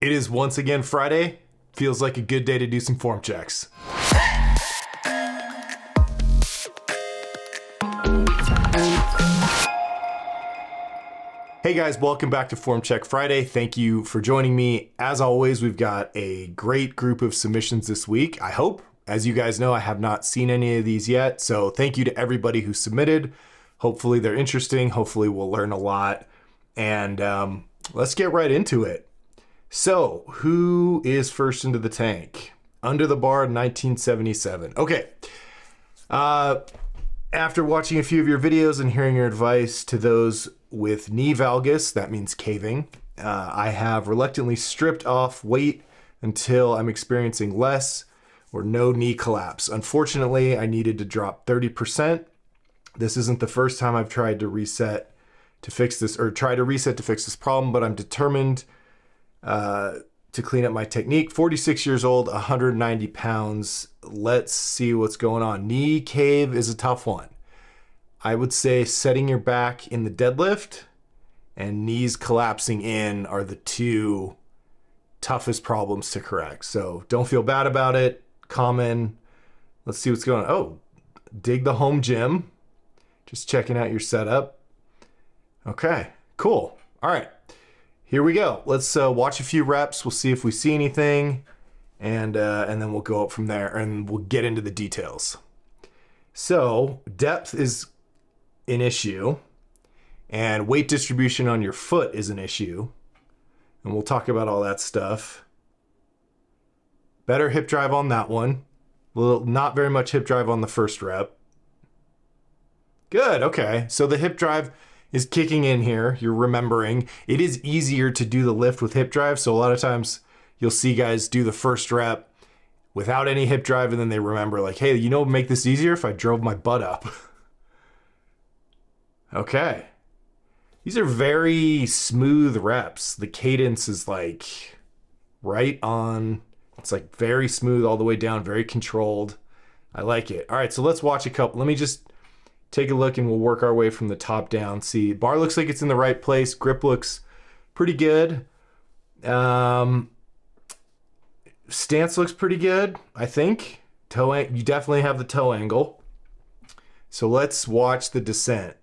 It is once again Friday. Feels like a good day to do some form checks. Hey guys, welcome back to Form Check Friday. Thank you for joining me. As always, we've got a great group of submissions this week, I hope. As you guys know, I have not seen any of these yet, so thank you to everybody who submitted. Hopefully they're interesting. Hopefully we'll learn a lot. And let's get right into it. So, who is first into the tank? Under the bar, 1977. Okay. After watching a few of your videos and hearing your advice to those with knee valgus, that means caving, I have reluctantly stripped off weight until I'm experiencing less or no knee collapse. Unfortunately, I needed to drop 30%. This isn't the first time I've tried to reset to fix this, or try to reset to fix this problem, but I'm determined to clean up my technique. 46 years old, 190 pounds. Let's see what's going on. Knee cave is a tough one. I would say setting your back in the deadlift and knees collapsing in are the two toughest problems to correct. So don't feel bad about it. Common. Let's see what's going on. Oh, dig the home gym. Just checking out your setup. Okay, cool. All right. Here we go. Let's watch a few reps. We'll see if we see anything, and then we'll go up from there, and we'll get into the details. So depth is an issue, and weight distribution on your foot is an issue, and we'll talk about all that stuff. Better hip drive on that one. Not very much hip drive on the first rep. Good. Okay. So the hip drive is kicking in here. You're remembering. It is easier to do the lift with hip drive. So a lot of times you'll see guys do the first rep without any hip drive, and then they remember like, hey, you know, make this easier if I drove my butt up. Okay. These are very smooth reps. The cadence is like right on. It's like very smooth all the way down, very controlled. I like it. All right, so let's watch a couple. Let me just take a look and we'll work our way from the top down. See, bar looks like it's in the right place. Grip looks pretty good. Stance looks pretty good, I think. You definitely have the toe angle. So let's watch the descent.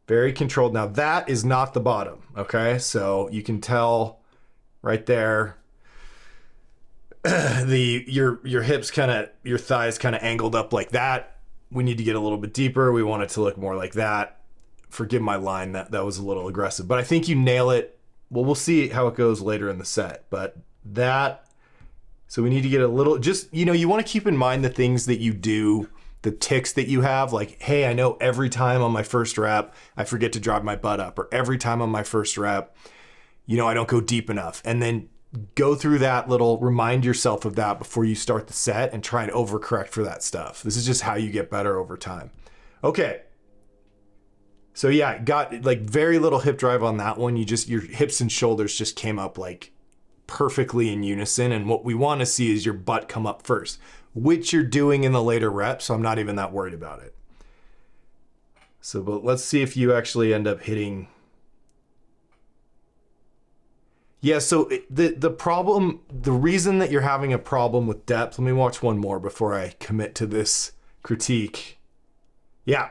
Very controlled. Now that is not the bottom, okay? So you can tell right there, your hips your thighs kind of angled up like that. We need to get a little bit deeper. We want it to look more like that. Forgive my line, that was a little aggressive, but I think you nail it. Well, we'll see how it goes later in the set, but so we need to get a little, just, you want to keep in mind the things that you do, the tics that you have, like, hey, I know every time on my first rep, I forget to drive my butt up, or every time on my first rep, I don't go deep enough. And then go through that remind yourself of that before you start the set and try and overcorrect for that stuff. This is just how you get better over time. Okay. So yeah, got like very little hip drive on that one. Your hips and shoulders just came up like perfectly in unison. And what we want to see is your butt come up first, which you're doing in the later reps. So I'm not even that worried about it. So, but let's see if you actually end up hitting. Yeah, so the reason that you're having a problem with depth, let me watch one more before I commit to this critique. Yeah,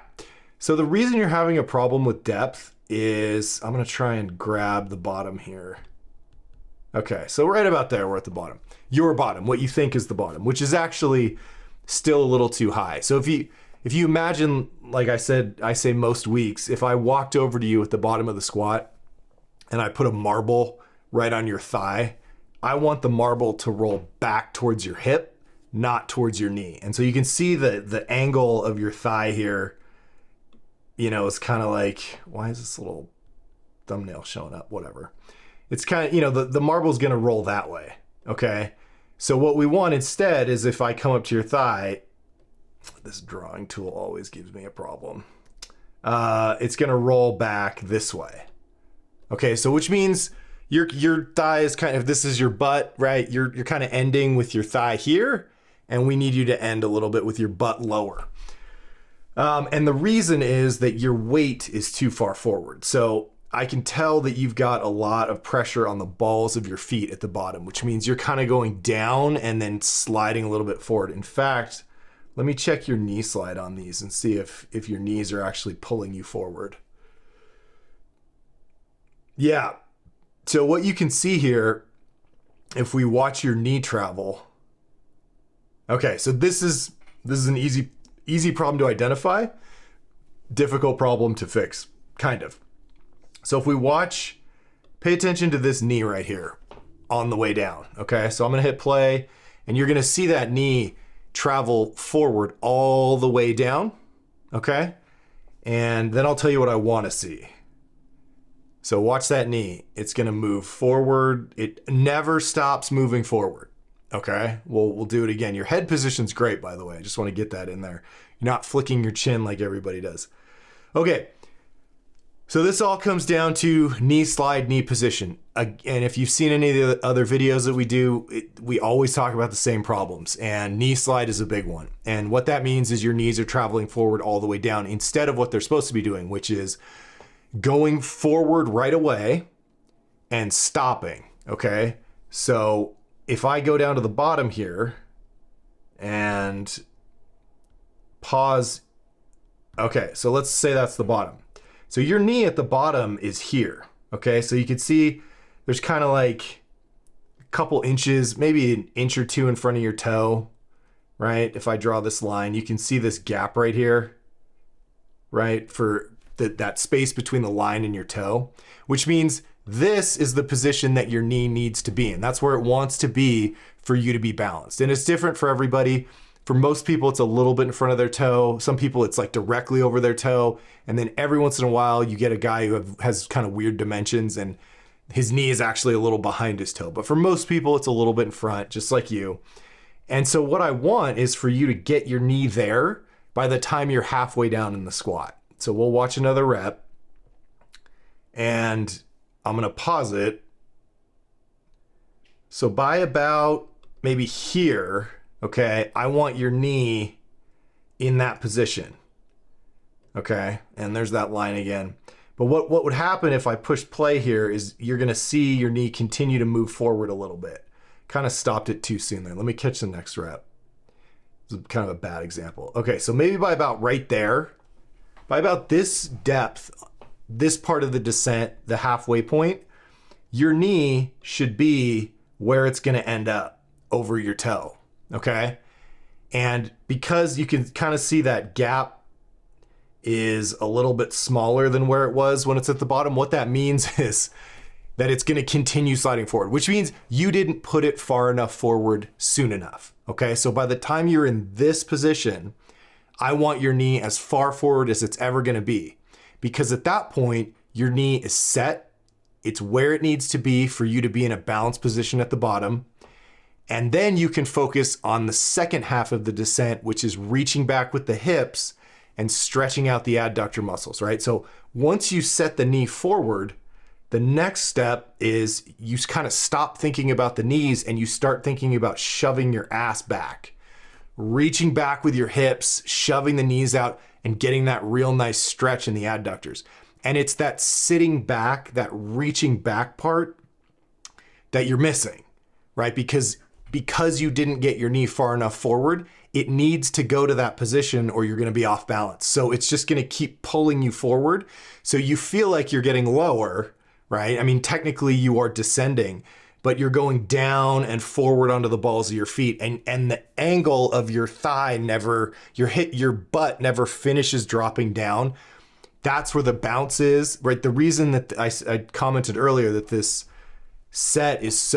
so the reason you're having a problem with depth is, I'm gonna try and grab the bottom here. Okay, so right about there, we're at the bottom. Your bottom, what you think is the bottom, which is actually still a little too high. So if you imagine, like I say most weeks, if I walked over to you at the bottom of the squat and I put a marble right on your thigh, I want the marble to roll back towards your hip, not towards your knee. And so you can see the angle of your thigh here, it's kind of like, why is this little thumbnail showing up? Whatever. It's kind of, the marble's gonna roll that way, okay? So what we want instead is, if I come up to your thigh, this drawing tool always gives me a problem. It's gonna roll back this way. Okay, so which means your thigh is this is your butt, right? You're kind of ending with your thigh here, and we need you to end a little bit with your butt lower. And the reason is that your weight is too far forward. So I can tell that you've got a lot of pressure on the balls of your feet at the bottom, which means you're kind of going down and then sliding a little bit forward. In fact, let me check your knee slide on these and see if your knees are actually pulling you forward. Yeah. So what you can see here, if we watch your knee travel. Okay, so this is an easy problem to identify, difficult problem to fix, kind of. So if we watch, pay attention to this knee right here on the way down, okay? So I'm gonna hit play, and you're gonna see that knee travel forward all the way down, okay? And then I'll tell you what I wanna see. So watch that knee. It's gonna move forward. It never stops moving forward, okay? We'll do it again. Your head position's great, by the way. I just wanna get that in there. You're not flicking your chin like everybody does. Okay. So this all comes down to knee slide, knee position. And if you've seen any of the other videos that we do, we always talk about the same problems, and knee slide is a big one. And what that means is your knees are traveling forward all the way down instead of what they're supposed to be doing, which is going forward right away and stopping, okay? So if I go down to the bottom here and pause, okay, so let's say that's the bottom. So your knee at the bottom is here, okay? So you can see there's kind of like a couple inches, maybe an inch or two in front of your toe, right? If I draw this line, you can see this gap right here, right? For that space between the line and your toe, which means this is the position that your knee needs to be in. That's where it wants to be for you to be balanced. And it's different for everybody. For most people, it's a little bit in front of their toe. Some people, it's like directly over their toe. And then every once in a while, you get a guy who has kind of weird dimensions and his knee is actually a little behind his toe. But for most people, it's a little bit in front, just like you. And so what I want is for you to get your knee there by the time you're halfway down in the squat. So we'll watch another rep. And I'm going to pause it. So by about maybe here, okay, I want your knee in that position. Okay, and there's that line again. But what would happen if I push play here is you're gonna see your knee continue to move forward a little bit. Kind of stopped it too soon there. Let me catch the next rep. This is kind of a bad example. Okay, so maybe by about right there, by about this depth, this part of the descent, the halfway point, your knee should be where it's gonna end up, over your toe. Okay. And because you can kind of see that gap is a little bit smaller than where it was when it's at the bottom, what that means is that it's going to continue sliding forward, which means you didn't put it far enough forward soon enough. Okay. So by the time you're in this position, I want your knee as far forward as it's ever going to be, because at that point, your knee is set. It's where it needs to be for you to be in a balanced position at the bottom. And then you can focus on the second half of the descent, which is reaching back with the hips and stretching out the adductor muscles, right? So once you set the knee forward, the next step is you kind of stop thinking about the knees and you start thinking about shoving your ass back, reaching back with your hips, shoving the knees out and getting that real nice stretch in the adductors. And it's that sitting back, that reaching back part that you're missing, right? Because you didn't get your knee far enough forward, it needs to go to that position or you're going to be off balance. So it's just going to keep pulling you forward. So you feel like you're getting lower, right? I mean, technically you are descending, but you're going down and forward onto the balls of your feet. And the angle of your thigh your butt never finishes dropping down. That's where the bounce is, right? The reason that I commented earlier that this set is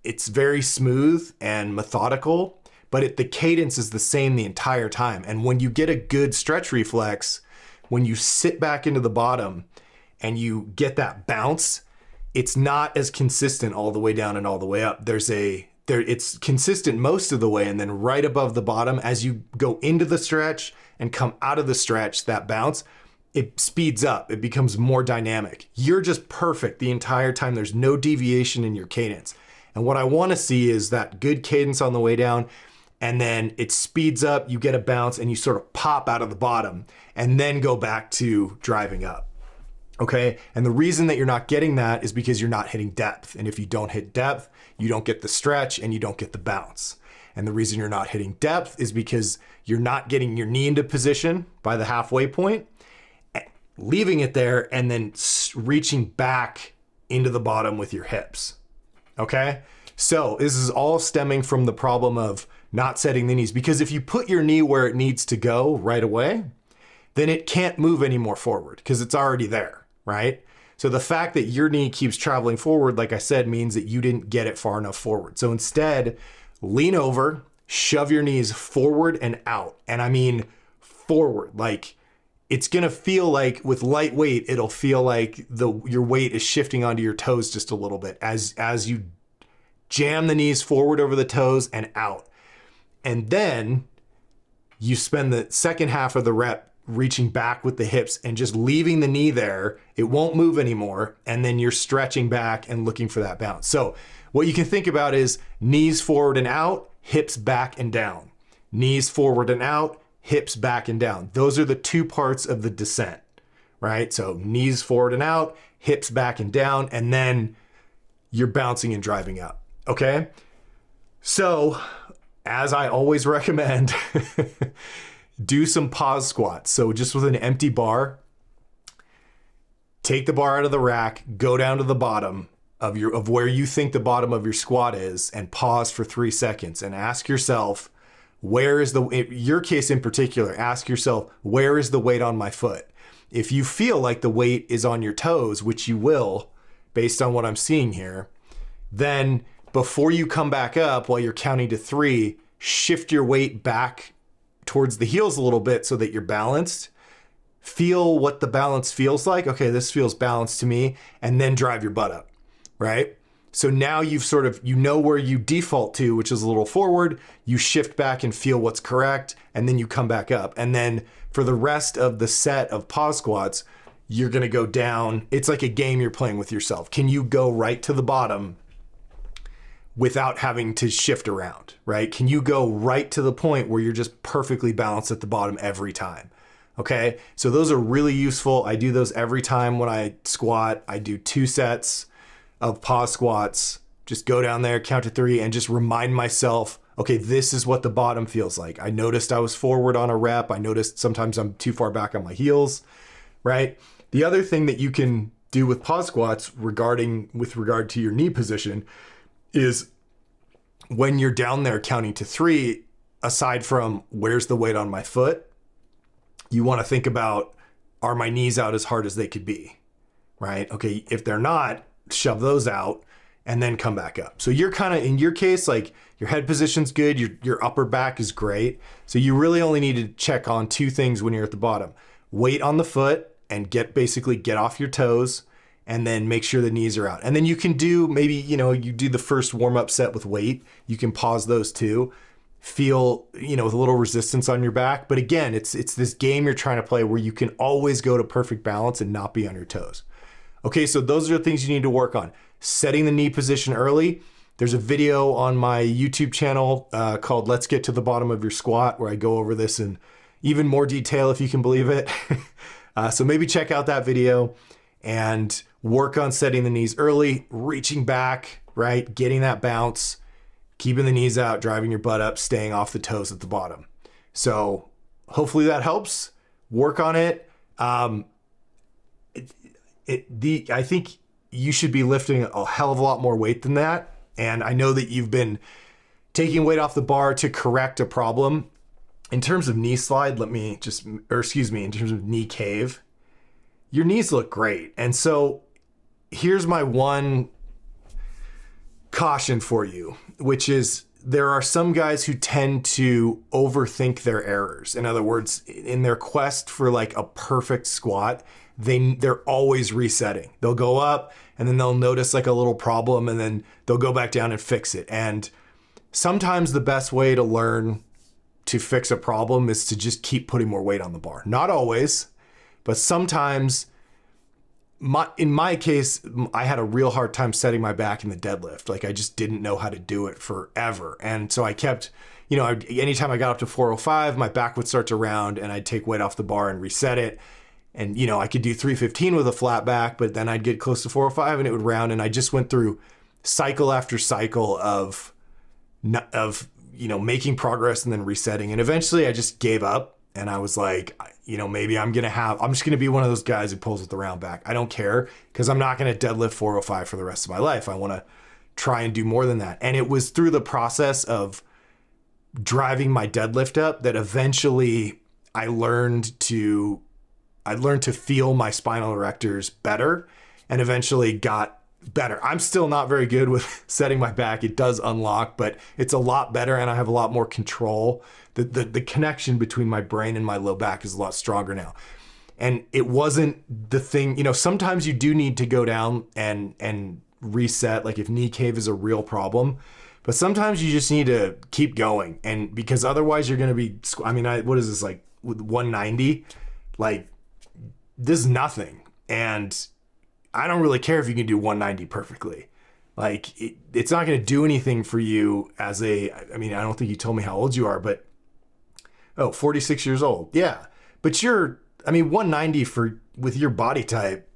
it's very smooth and methodical, but the cadence is the same the entire time. And when you get a good stretch reflex, when you sit back into the bottom and you get that bounce, it's not as consistent all the way down and all the way up. It's consistent most of the way, and then right above the bottom, as you go into the stretch and come out of the stretch, that bounce, it speeds up. It becomes more dynamic. You're just perfect the entire time. There's no deviation in your cadence. And what I want to see is that good cadence on the way down, and then it speeds up, you get a bounce, and you sort of pop out of the bottom, and then go back to driving up. Okay. And the reason that you're not getting that is because you're not hitting depth. And if you don't hit depth, you don't get the stretch and you don't get the bounce. And the reason you're not hitting depth is because you're not getting your knee into position by the halfway point, leaving it there, and then reaching back into the bottom with your hips. Okay. So this is all stemming from the problem of not setting the knees, because if you put your knee where it needs to go right away, then it can't move any more forward because it's already there, right? So the fact that your knee keeps traveling forward, like I said, means that you didn't get it far enough forward. So instead, lean over, shove your knees forward and out. And I mean forward. Like, it's going to feel like with light weight, it'll feel like your weight is shifting onto your toes just a little bit as you jam the knees forward over the toes and out. And then you spend the second half of the rep reaching back with the hips and just leaving the knee there. It won't move anymore. And then you're stretching back and looking for that bounce. So what you can think about is knees forward and out, hips back and down. Knees forward and out, hips back and down. Those are the two parts of the descent, right? So knees forward and out, hips back and down, and then you're bouncing and driving up, okay? So as I always recommend, do some pause squats. So just with an empty bar, take the bar out of the rack, go down to the bottom of where you think the bottom of your squat is, and pause for 3 seconds and ask yourself, where is in your case in particular, ask yourself, where is the weight on my foot? If you feel like the weight is on your toes, which you will, based on what I'm seeing here, then before you come back up while you're counting to 3, shift your weight back towards the heels a little bit so that you're balanced. Feel what the balance feels like. Okay, this feels balanced to me, and then drive your butt up, right? So now you've you know where you default to, which is a little forward. You shift back and feel what's correct, and then you come back up. And then for the rest of the set of pause squats, you're gonna go down. It's like a game you're playing with yourself. Can you go right to the bottom without having to shift around, right? Can you go right to the point where you're just perfectly balanced at the bottom every time? Okay, so those are really useful. I do those every time when I squat. I do 2 sets of pause squats. Just go down there, count to 3, and just remind myself, okay, this is what the bottom feels like. I noticed I was forward on a rep. I noticed sometimes I'm too far back on my heels, right? The other thing that you can do with pause squats with regard to your knee position is when you're down there counting to 3, aside from where's the weight on my foot, you want to think about, are my knees out as hard as they could be, right? Okay, if they're not, shove those out and then come back up. So you're kind of, in your case, like your head position's good, your upper back is great. So you really only need to check on 2 things when you're at the bottom. Weight on the foot and get off your toes, and then make sure the knees are out. And then you can do maybe, you do the first warm-up set with weight. You can pause those too. Feel, with a little resistance on your back. But again, it's this game you're trying to play where you can always go to perfect balance and not be on your toes. Okay, so those are the things you need to work on. Setting the knee position early. There's a video on my YouTube channel called Let's Get to the Bottom of Your Squat, where I go over this in even more detail, if you can believe it. So maybe check out that video and work on setting the knees early, reaching back, right? Getting that bounce, keeping the knees out, driving your butt up, staying off the toes at the bottom. So hopefully that helps. Work on it. I think you should be lifting a hell of a lot more weight than that. And I know that you've been taking weight off the bar to correct a problem. In terms of knee slide, in terms of knee cave, your knees look great. And so here's my one caution for you, which is there are some guys who tend to overthink their errors. In other words, in their quest for like a perfect squat, they're always resetting. They'll go up and then they'll notice like a little problem and then they'll go back down and fix it. And sometimes the best way to learn to fix a problem is to just keep putting more weight on the bar. Not always, but sometimes. In my case, I had a real hard time setting my back in the deadlift. Like I just didn't know how to do it forever. And so I kept, anytime I got up to 405, my back would start to round and I'd take weight off the bar and reset it. And, you know, I could do 315 with a flat back, but then I'd get close to 405 and it would round. And I just went through cycle after cycle of, you know, making progress and then resetting. And eventually I just gave up and I was like, you know, maybe I'm just going to be one of those guys who pulls with the round back. I don't care because I'm not going to deadlift 405 for the rest of my life. I want to try and do more than that. And it was through the process of driving my deadlift up that eventually I learned to feel my spinal erectors better and eventually got better. I'm still not very good with setting my back. It does unlock, but it's a lot better and I have a lot more control. The connection between my brain and my low back is a lot stronger now. And it wasn't the thing, you know, sometimes you do need to go down and reset, like if knee cave is a real problem, but sometimes you just need to keep going. And because otherwise you're going to be, I mean, what is this, like with 190? Like this is nothing. And I don't really care if you can do 190 perfectly. Like it's not going to do anything for you I mean, I don't think you told me how old you are, but 46 years old. Yeah. But 190 with your body type,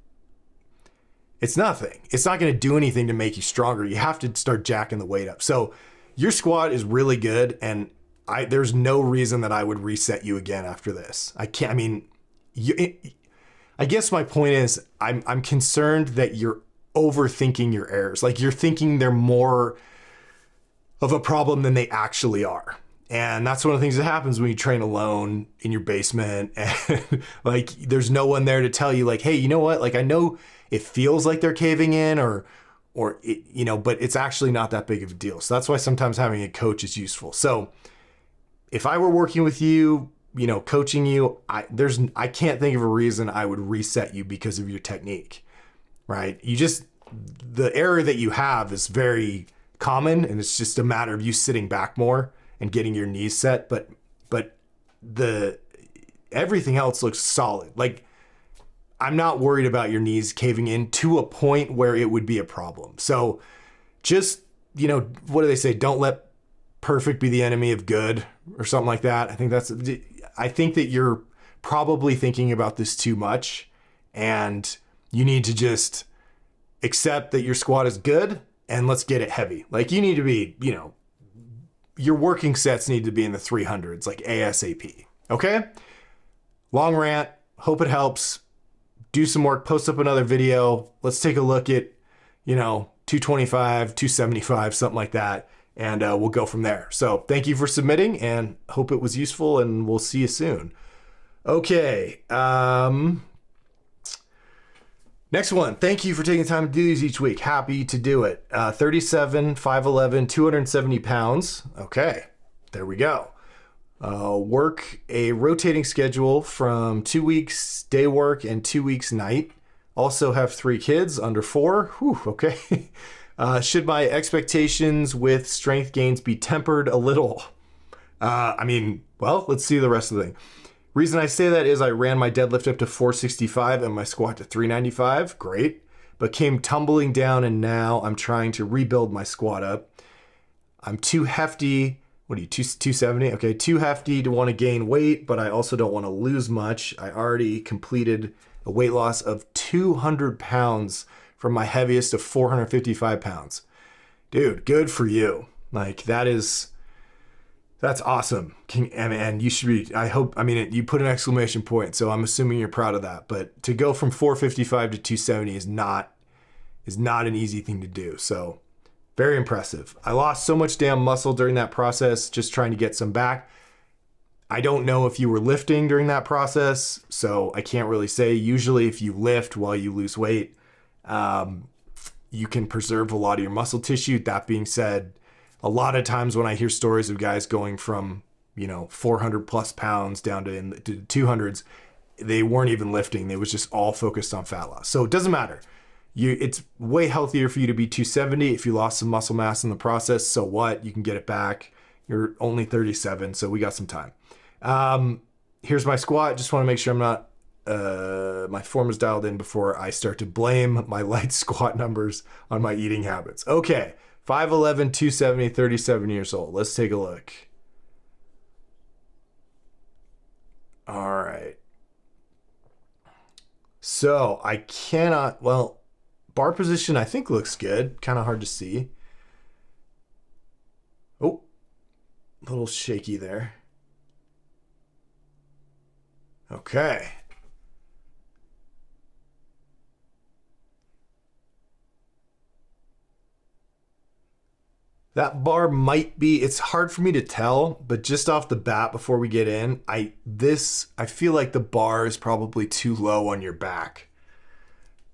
it's nothing. It's not going to do anything to make you stronger. You have to start jacking the weight up. So your squat is really good. And there's no reason that I would reset you again after this. I can't, I mean, I guess my point is I'm concerned that you're overthinking your errors. Like you're thinking they're more of a problem than they actually are. And that's one of the things that happens when you train alone in your basement and like there's no one there to tell you like, hey, you know what? Like I know it feels like they're caving in or it, you know, but it's actually not that big of a deal. So that's why sometimes having a coach is useful. So if I were working with you, you know, coaching you, I can't think of a reason I would reset you because of your technique, right? The error that you have is very common and it's just a matter of you sitting back more and getting your knees set. But everything else looks solid. Like I'm not worried about your knees caving in to a point where it would be a problem. So just, you know, what do they say? Don't let perfect be the enemy of good or something like that. I think that you're probably thinking about this too much and you need to just accept that your squat is good and let's get it heavy. Like you need to be, you know, your working sets need to be in the 300s, like ASAP. Okay? Long rant. Hope it helps. Do some work, post up another video. Let's take a look at, you know, 225, 275, something like that. And we'll go from there. So thank you for submitting and hope it was useful and we'll see you soon. Okay. Next one. Thank you for taking the time to do these each week. Happy to do it. 37, 5'11", 270 pounds. Okay. There we go. Work a rotating schedule from 2 weeks day work and 2 weeks night. Also have 3 kids under 4. Whew, okay. Should my expectations with strength gains be tempered a little? Well, let's see the rest of the thing. Reason I say that is I ran my deadlift up to 465 and my squat to 395. Great. But came tumbling down and now I'm trying to rebuild my squat up. I'm too hefty. What are you, 270? Okay, too hefty to want to gain weight, but I also don't want to lose much. I already completed a weight loss of 200 pounds from my heaviest of 455 pounds. Dude, good for you. Like that's awesome. And you should be, you put an exclamation point, so I'm assuming you're proud of that. But to go from 455 to 270 is not an easy thing to do. So very impressive. I lost so much damn muscle during that process, just trying to get some back. I don't know if you were lifting during that process, so I can't really say. Usually if you lift while you lose weight, you can preserve a lot of your muscle tissue. That being said, a lot of times when I hear stories of guys going from, 400 plus pounds down to the 200s, they weren't even lifting. They was just all focused on fat loss. So it doesn't matter. It's way healthier for you to be 270. If you lost some muscle mass in the process, so what? You can get it back. You're only 37, so we got some time. Here's my squat. Just want to make sure I'm not, my form is dialed in before I start to blame my light squat numbers on my eating habits. Okay, 5'11", 270, 37 years old. Let's take a look. All right. So I cannot, well, bar position I think looks good. Kind of hard to see. Oh, a little shaky there. Okay. That bar might be, it's hard for me to tell, but just off the bat before we get in, I feel like the bar is probably too low on your back.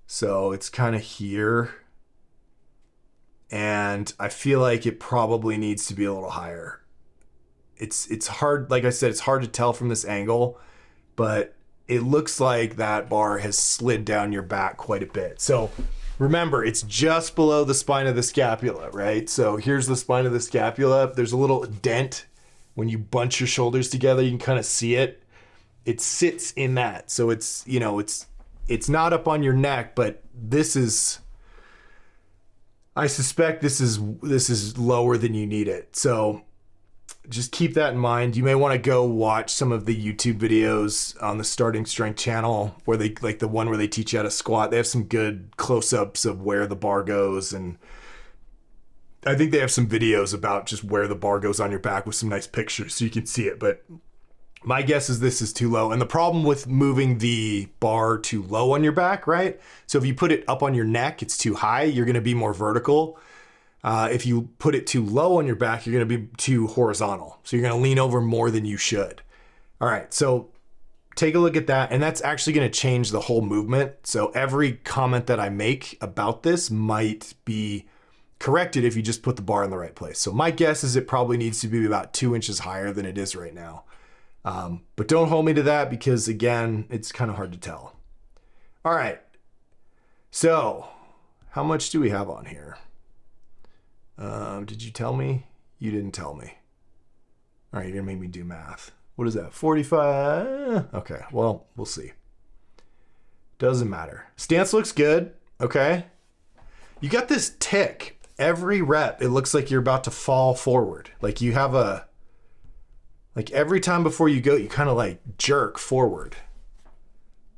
So it's kind of here. And I feel like it probably needs to be a little higher. It's hard, like I said, it's hard to tell from this angle, but it looks like that bar has slid down your back quite a bit. So remember, it's just below the spine of the scapula, right? So here's the spine of the scapula. There's a little dent. When you bunch your shoulders together, you can kind of see it. It sits in that. So it's, you know, it's not up on your neck, but this is, I suspect this is lower than you need it. So just keep that in mind. You may want to go watch some of the YouTube videos on the Starting Strength channel where they, like the one where they teach you how to squat. They have some good close-ups of where the bar goes, and I think they have some videos about just where the bar goes on your back with some nice pictures so you can see it. But my guess is this is too low. And the problem with moving the bar too low on your back, right? So if you put it up on your neck, it's too high. You're going to be more vertical. If you put it too low on your back, you're going to be too horizontal. So you're going to lean over more than you should. All right, so take a look at that. And that's actually going to change the whole movement. So every comment that I make about this might be corrected if you just put the bar in the right place. So my guess is it probably needs to be about 2 inches higher than it is right now. But don't hold me to that because, again, it's kind of hard to tell. All right, so how much do we have on here? Did you tell me? You didn't tell me. All right, you're gonna make me do math. What is that, 45? Okay, well, we'll see. Doesn't matter. Stance looks good, okay? You got this tick. Every rep, it looks like you're about to fall forward. Like you have a, like every time before you go, you kind of like jerk forward.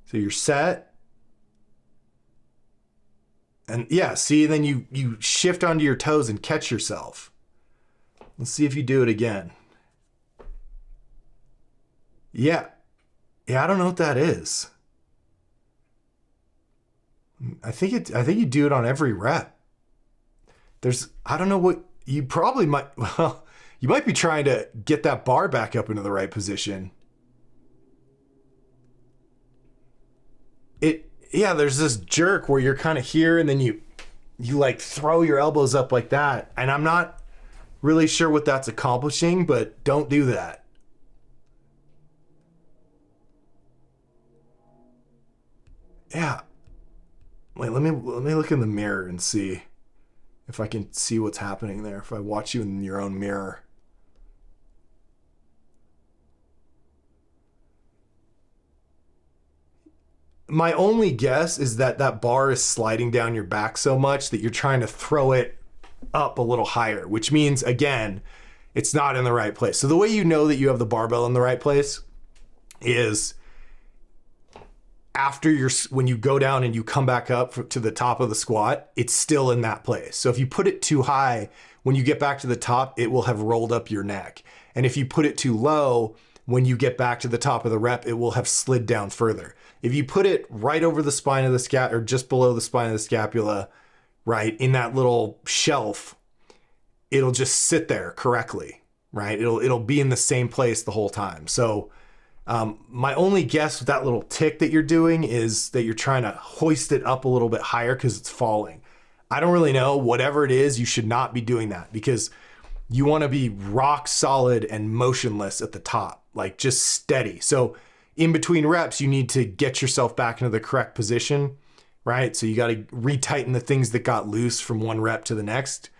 So you're set. And yeah, see, then you shift onto your toes and catch yourself. Let's see if you do it again. Yeah. Yeah, I don't know what that is. I think you do it on every rep. I don't know what, you probably might, well, you might be trying to get that bar back up into the right position. Yeah, there's this jerk where you're kind of here and then you like throw your elbows up like that. And I'm not really sure what that's accomplishing, but don't do that. Yeah. Wait, let me look in the mirror and see if I can see what's happening there. If I watch you in your own mirror. My only guess is that that bar is sliding down your back so much that you're trying to throw it up a little higher, which means, again, it's not in the right place. So the way you know that you have the barbell in the right place is when you go down and you come back up to the top of the squat, it's still in that place. So if you put it too high, when you get back to the top, it will have rolled up your neck. And if you put it too low, when you get back to the top of the rep, it will have slid down further. If you put it right over the spine of the scapula, or just below the spine of the scapula, right, in that little shelf, it'll just sit there correctly, right? It'll be in the same place the whole time. So my only guess with that little tick that you're doing is that you're trying to hoist it up a little bit higher because it's falling. I don't really know. Whatever it is, you should not be doing that because you want to be rock solid and motionless at the top, like just steady. So in between reps, you need to get yourself back into the correct position, right? So you got to retighten the things that got loose from one rep to the next.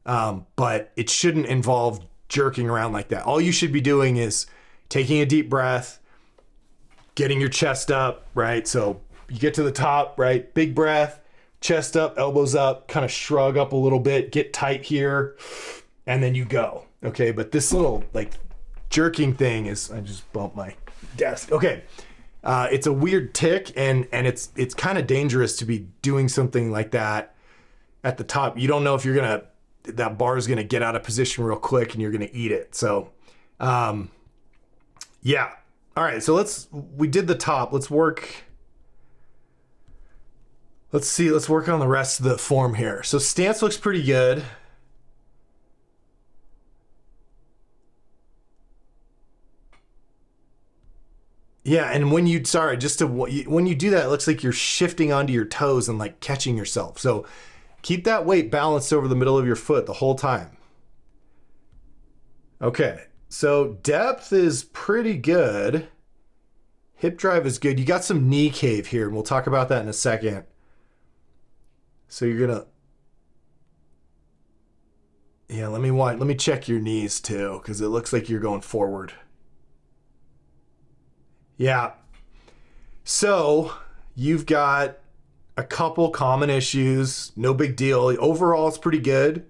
But it shouldn't involve jerking around like that. All you should be doing is taking a deep breath, getting your chest up, right? So you get to the top, right? Big breath, chest up, elbows up, kind of shrug up a little bit, get tight here, and then you go. Okay, but this little like jerking thing is, I just bumped my desk. Okay, It's a weird tick, and it's kind of dangerous to be doing something like that at the top. You don't know if that bar is gonna get out of position real quick and you're gonna eat it. So, yeah. All right, so we did the top. Let's work on the rest of the form here. So stance looks pretty good. Yeah, and when you do that, it looks like you're shifting onto your toes and like catching yourself. So keep that weight balanced over the middle of your foot the whole time. Okay, so depth is pretty good. Hip drive is good. You got some knee cave here, and we'll talk about that in a second. So you're gonna, yeah, let me check your knees too, because it looks like you're going forward. Yeah. So you've got a couple common issues, no big deal. Overall, it's pretty good.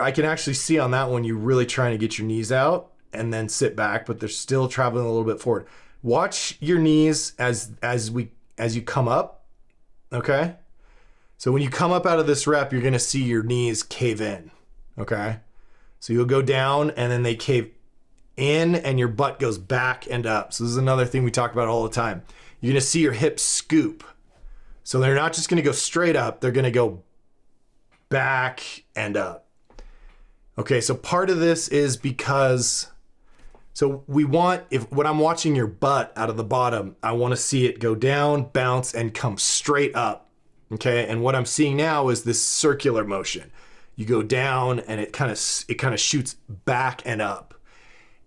I can actually see on that one, you're really trying to get your knees out and then sit back, but they're still traveling a little bit forward. Watch your knees as you come up, okay? So when you come up out of this rep, you're gonna see your knees cave in, okay? So you'll go down and then they cave in and your butt goes back and up. So this is another thing we talk about all the time. You're gonna see your hips scoop. So they're not just gonna go straight up, they're gonna go back and up. Okay, so part of this is because, so when I'm watching your butt out of the bottom, I wanna see it go down, bounce, and come straight up, okay? And what I'm seeing now is this circular motion. You go down and it kind of shoots back and up.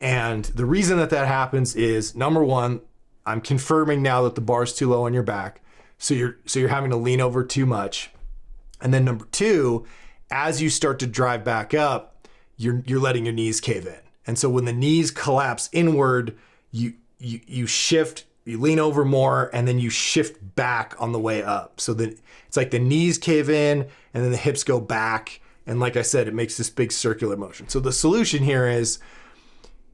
And the reason that happens is, number one, I'm confirming now that the bar's too low on your back. So you're having to lean over too much. And then number two, as you start to drive back up, you're letting your knees cave in. And so when the knees collapse inward, you shift, you lean over more, and then you shift back on the way up. So that it's like the knees cave in and then the hips go back. And like I said, it makes this big circular motion. So the solution here is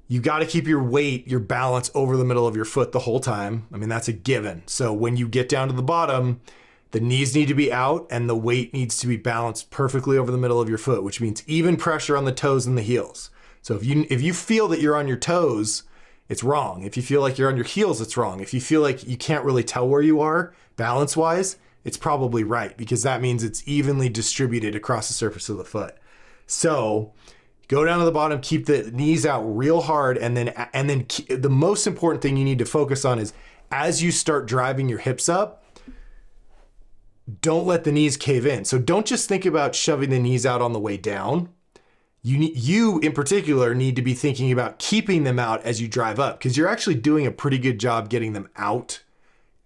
you got to keep your weight, your balance over the middle of your foot the whole time. I mean, that's a given. So when you get down to the bottom, the knees need to be out and the weight needs to be balanced perfectly over the middle of your foot, which means even pressure on the toes and the heels. So if you feel that you're on your toes, it's wrong. If you feel like you're on your heels, it's wrong. If you feel like you can't really tell where you are balance-wise, it's probably right, because that means it's evenly distributed across the surface of the foot. So go down to the bottom, keep the knees out real hard, and then the most important thing you need to focus on is as you start driving your hips up, don't let the knees cave in. So don't just think about shoving the knees out on the way down. You in particular need to be thinking about keeping them out as you drive up, because you're actually doing a pretty good job getting them out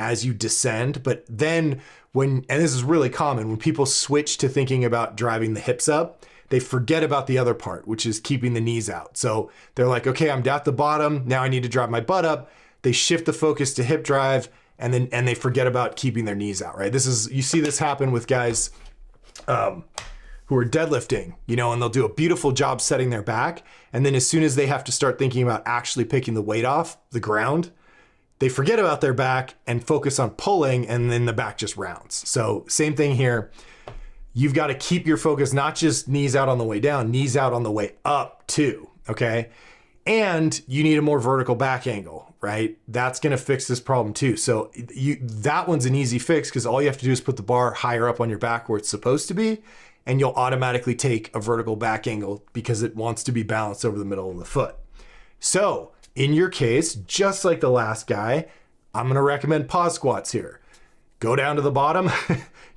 as you descend. But then and this is really common, when people switch to thinking about driving the hips up, they forget about the other part, which is keeping the knees out. So they're like, okay, I'm at the bottom, now I need to drive my butt up. They shift the focus to hip drive, and they forget about keeping their knees out, right? You see this happen with guys who are deadlifting, and they'll do a beautiful job setting their back. And then as soon as they have to start thinking about actually picking the weight off the ground, they forget about their back and focus on pulling, and then the back just rounds. So same thing here. You've got to keep your focus, not just knees out on the way down, knees out on the way up too, okay? And you need a more vertical back angle, right? That's gonna fix this problem too. So that one's an easy fix, because all you have to do is put the bar higher up on your back where it's supposed to be, and you'll automatically take a vertical back angle because it wants to be balanced over the middle of the foot. So in your case, just like the last guy, I'm gonna recommend pause squats here. Go down to the bottom,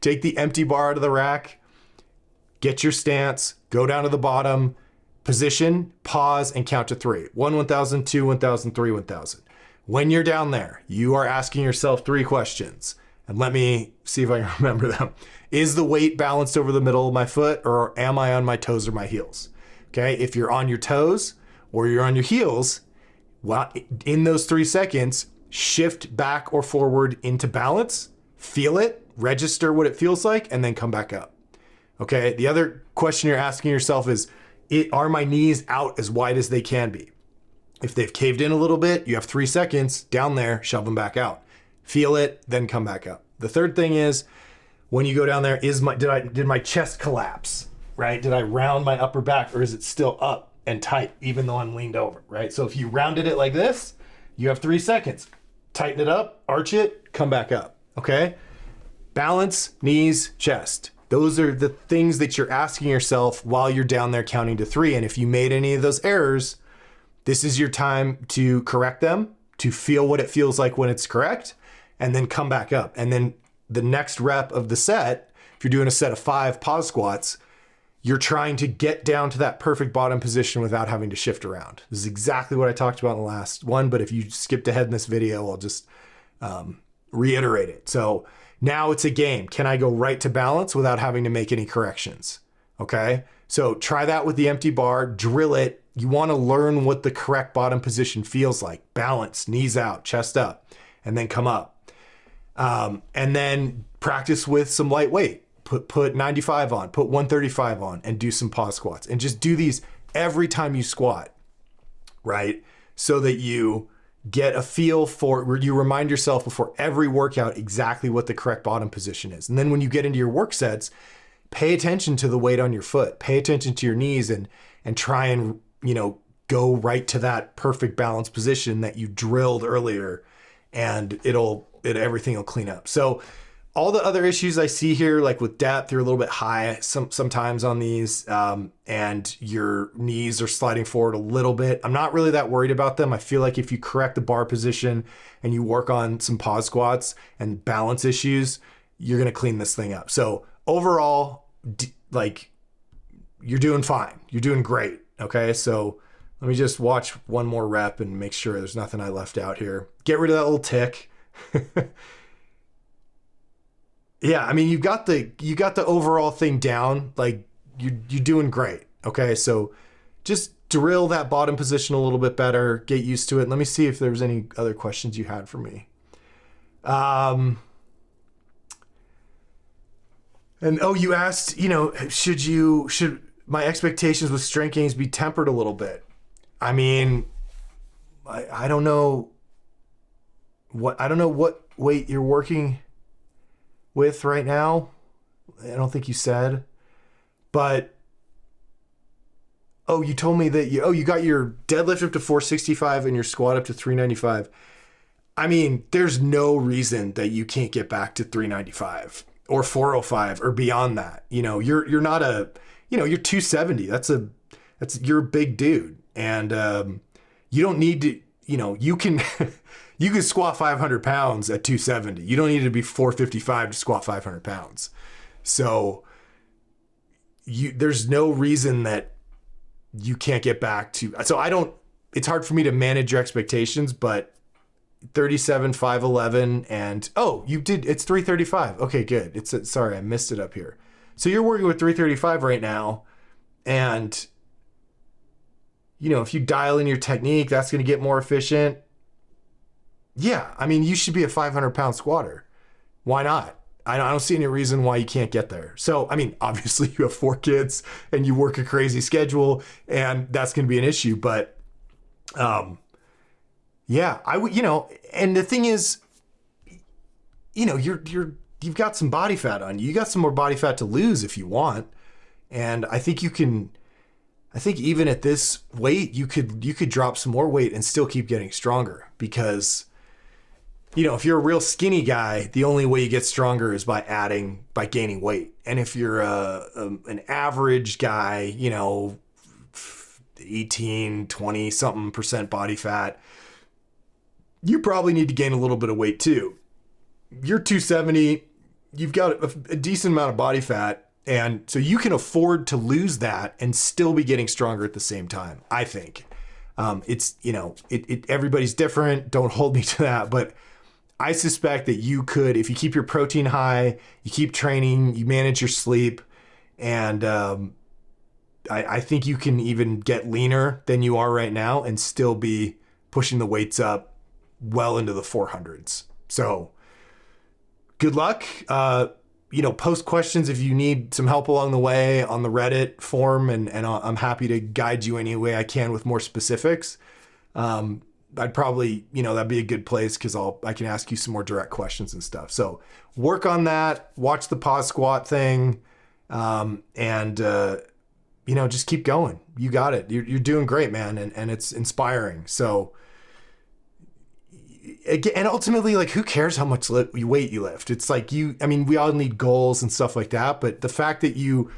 take the empty bar out of the rack, get your stance, go down to the bottom, position, pause, and count to 3. 1, 1,000, 2, 1,000, 3, 1,000. When you're down there, you are asking yourself 3 questions. And let me see if I can remember them. Is the weight balanced over the middle of my foot, or am I on my toes or my heels? Okay, if you're on your toes or you're on your heels, well, in those 3 seconds, shift back or forward into balance, feel it, register what it feels like, and then come back up. Okay, the other question you're asking yourself is, are my knees out as wide as they can be? If they've caved in a little bit, you have 3 seconds down there, shove them back out. Feel it, then come back up. The third thing is, when you go down there, did my chest collapse, right? Did I round my upper back, or is it still up and tight even though I'm leaned over, right? So if you rounded it like this, you have 3 seconds. Tighten it up, arch it, come back up, okay? Balance, knees, chest. Those are the things that you're asking yourself while you're down there counting to 3. And if you made any of those errors, this is your time to correct them, to feel what it feels like when it's correct, and then come back up. And then the next rep of the set, if you're doing a set of 5 pause squats, you're trying to get down to that perfect bottom position without having to shift around. This is exactly what I talked about in the last one, but if you skipped ahead in this video, I'll just reiterate it. So now it's a game. Can I go right to balance without having to make any corrections? Okay, so try that with the empty bar, drill it. You want to learn what the correct bottom position feels like. Balance, knees out, chest up, and then come up. And then practice with some light weight. Put 95 on, put 135 on, and do some pause squats. And just do these every time you squat, right? So that you get a feel for, you remind yourself before every workout exactly what the correct bottom position is. And then when you get into your work sets, pay attention to the weight on your foot, pay attention to your knees, and try and, go right to that perfect balance position that you drilled earlier, and everything will clean up. So all the other issues I see here, like with depth, you're a little bit high sometimes on these, and your knees are sliding forward a little bit. I'm not really that worried about them. I feel like if you correct the bar position and you work on some pause squats and balance issues, you're going to clean this thing up. So overall, you're doing fine. You're doing great. Okay. So let me just watch one more rep and make sure there's nothing I left out here. Get rid of that little tick. Yeah, I mean, you got the overall thing down. Like you're doing great. Okay, so just drill that bottom position a little bit better. Get used to it. Let me see if there was any other questions you had for me. And you asked, should my expectations with strength gains be tempered a little bit? I mean, I don't know what weight you're working with right now. I don't think you said, but you told me that you got your deadlift up to 465 and your squat up to 395. I mean, there's no reason that you can't get back to 395 or 405 or beyond that. You're not you're 270. You're a big dude, and you don't need to. You can you can squat 500 pounds at 270. You don't need to be 455 to squat 500 pounds. So there's no reason that you can't get back to. So it's hard for me to manage your expectations, but 37, 511, and it's 335. Okay, good. Sorry, I missed it up here. So you're working with 335 right now, and if you dial in your technique, that's going to get more efficient. Yeah, I mean, you should be a 500-pound squatter. Why not? I don't see any reason why you can't get there. So, I mean, obviously you have 4 kids and you work a crazy schedule, and that's going to be an issue. But, yeah, I would, and the thing is, you've got some body fat on you. You got some more body fat to lose if you want. And I think even at this weight, you could drop some more weight and still keep getting stronger, because if you're a real skinny guy, the only way you get stronger is by gaining weight. And if you're an average guy, 18, 20 something % body fat, you probably need to gain a little bit of weight too. You're 270, you've got a decent amount of body fat, and so you can afford to lose that and still be getting stronger at the same time, I think. Everybody's different. Don't hold me to that, but I suspect that you could, if you keep your protein high, you keep training, you manage your sleep, and I think you can even get leaner than you are right now and still be pushing the weights up well into the 400s. So good luck. Post questions if you need some help along the way on the Reddit forum, and I'm happy to guide you any way I can with more specifics. I'd probably, that'd be a good place because I can ask you some more direct questions and stuff. So work on that, watch the pause squat thing, and just keep going. You got it. You're doing great, man. And it's inspiring. So again, and ultimately, like, who cares how much weight you lift? It's like we all need goals and stuff like that. But the fact that you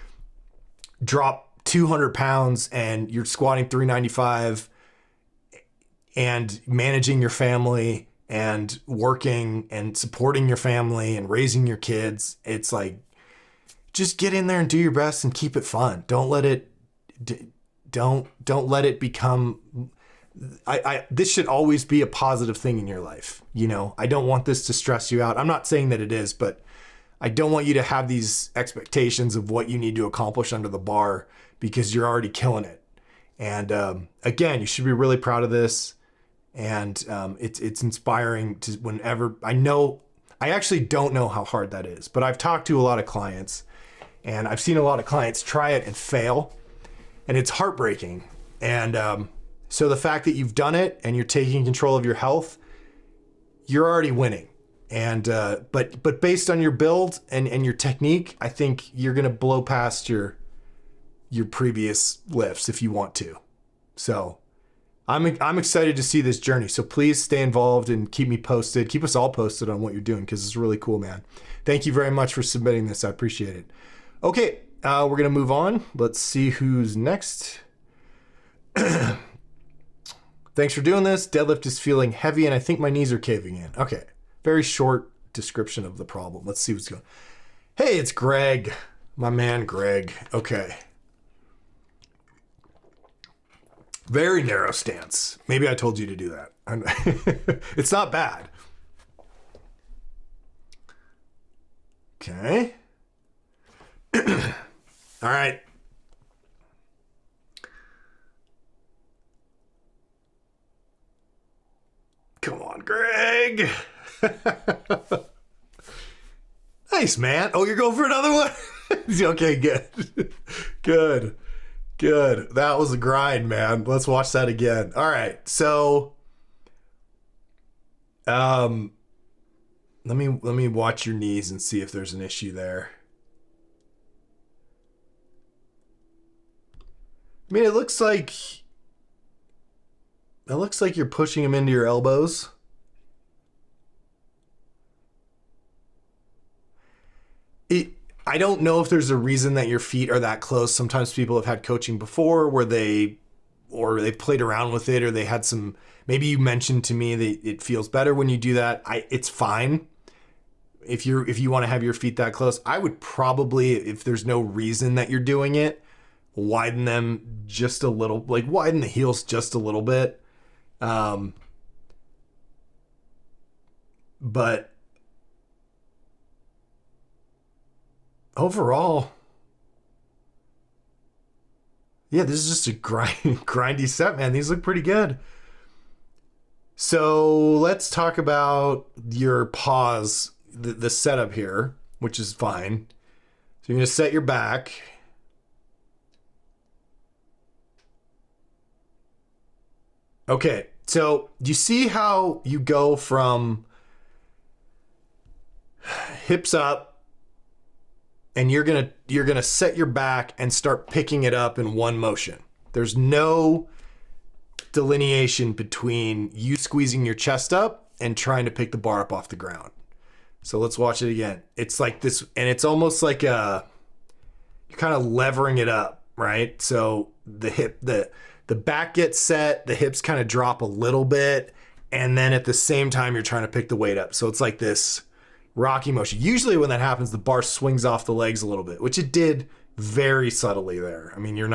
drop 200 pounds and you're squatting 395 and managing your family and working and supporting your family and raising your kids, it's like, just get in there and do your best and keep it fun. Don't let it become, this should always be a positive thing in your life. I don't want this to stress you out. I'm not saying that it is, but I don't want you to have these expectations of what you need to accomplish under the bar because you're already killing it. And again, you should be really proud of this. And it's inspiring to whenever I actually don't know how hard that is, but I've talked to a lot of clients and I've seen a lot of clients try it and fail, and it's heartbreaking. And so the fact that you've done it and you're taking control of your health, you're already winning. And but based on your build and your technique, I think you're gonna blow past your previous lifts if you want to. So I'm excited to see this journey. So please stay involved and keep me posted. Keep us all posted on what you're doing because it's really cool, man. Thank you very much for submitting this. I appreciate it. Okay, we're going to move on. Let's see who's next. Thanks for doing this. Deadlift is feeling heavy and I think my knees are caving in. Okay, very short description of the problem. Let's see what's going on. Hey, it's Greg. My man, Greg. Okay. Very narrow stance. Maybe I told you to do that. It's not bad. Okay. All right. Come on, Greg. Nice, man. Oh, you're going for another one? Okay, good. Good. Good. That was a grind, man. Let's watch that again. All right. So, let me watch your knees and see if there's an issue there. I mean, it looks like you're pushing them into your elbows. I don't know if there's a reason that your feet are that close. Sometimes people have had coaching before where they played around with it, or they had some, maybe you mentioned to me that it feels better when you do that. It's fine. If you want to have your feet that close, I would probably, if there's no reason that you're doing it, widen them just a little, like widen the heels just a little bit. But overall, yeah, this is just a grindy set, man. These look pretty good. So let's talk about your pause, the setup here, which is fine. So you're going to set your back. Okay, so do you see how you go from hips up and you're gonna set your back and start picking it up in one motion? There's no delineation between you squeezing your chest up and trying to pick the bar up off the ground. So let's watch it again. It's like this, and it's almost like you're kind of levering it up, right? So the back gets set, the hips kind of drop a little bit, and then at the same time, you're trying to pick the weight up. So it's like this rocky motion. Usually when that happens, the bar swings off the legs a little bit, which it did very subtly there. I mean, you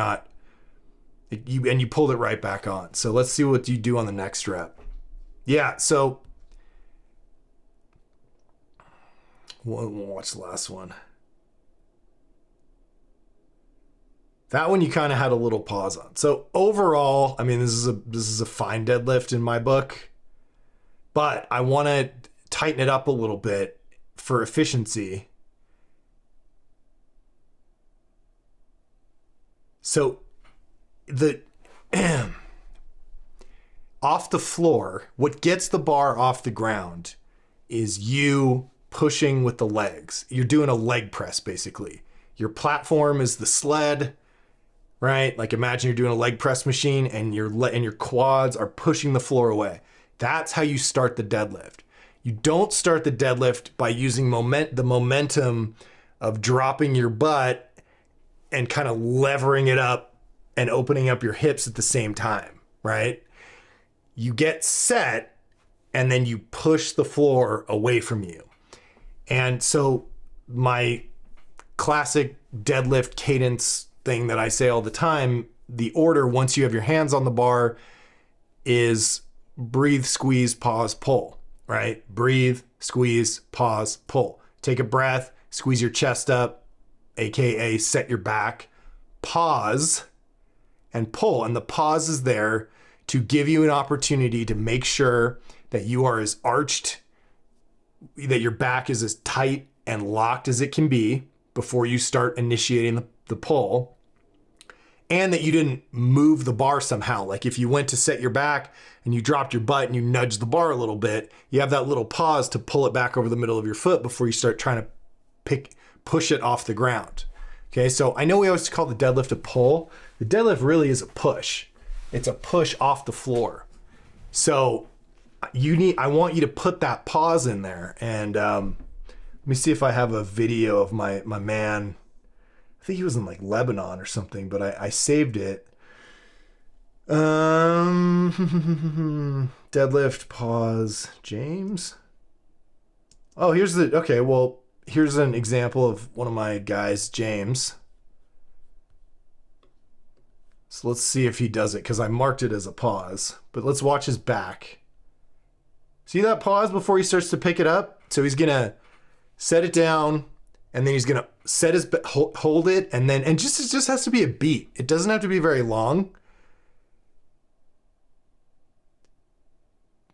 pulled it right back on. So let's see what you do on the next rep. Yeah, so we'll watch the last one. That one you kind of had a little pause on. So overall, I mean, this is a fine deadlift in my book, but I want to tighten it up a little bit for efficiency. So off the floor, what gets the bar off the ground is you pushing with the legs. You're doing a leg press, basically. Your platform is the sled, right? Like imagine you're doing a leg press machine and your quads are pushing the floor away. That's how you start the deadlift. You don't start the deadlift by using the momentum of dropping your butt and kind of levering it up and opening up your hips at the same time, right? You get set and then you push the floor away from you. And so my classic deadlift cadence thing that I say all the time, the order once you have your hands on the bar is breathe, squeeze, pause, pull, right? Breathe, squeeze, pause, pull. Take a breath, squeeze your chest up, AKA set your back, pause, and pull. And the pause is there to give you an opportunity to make sure that you are as arched, that your back is as tight and locked as it can be before you start initiating the pull, and that you didn't move the bar somehow. Like if you went to set your back and you dropped your butt and you nudged the bar a little bit, you have that little pause to pull it back over the middle of your foot before you start trying to push it off the ground. Okay, so I know we always call the deadlift a pull. The deadlift really is a push. It's a push off the floor. So I want you to put that pause in there. And let me see if I have a video of my man. I think he was in like Lebanon or something, but I saved it. Deadlift pause, James. Oh, here's an example of one of my guys, James. So let's see if he does it, because I marked it as a pause. But let's watch his back. See that pause before he starts to pick it up? So he's going to set it down, and then he's going to set his hold it, and then it just has to be a beat. It doesn't have to be very long.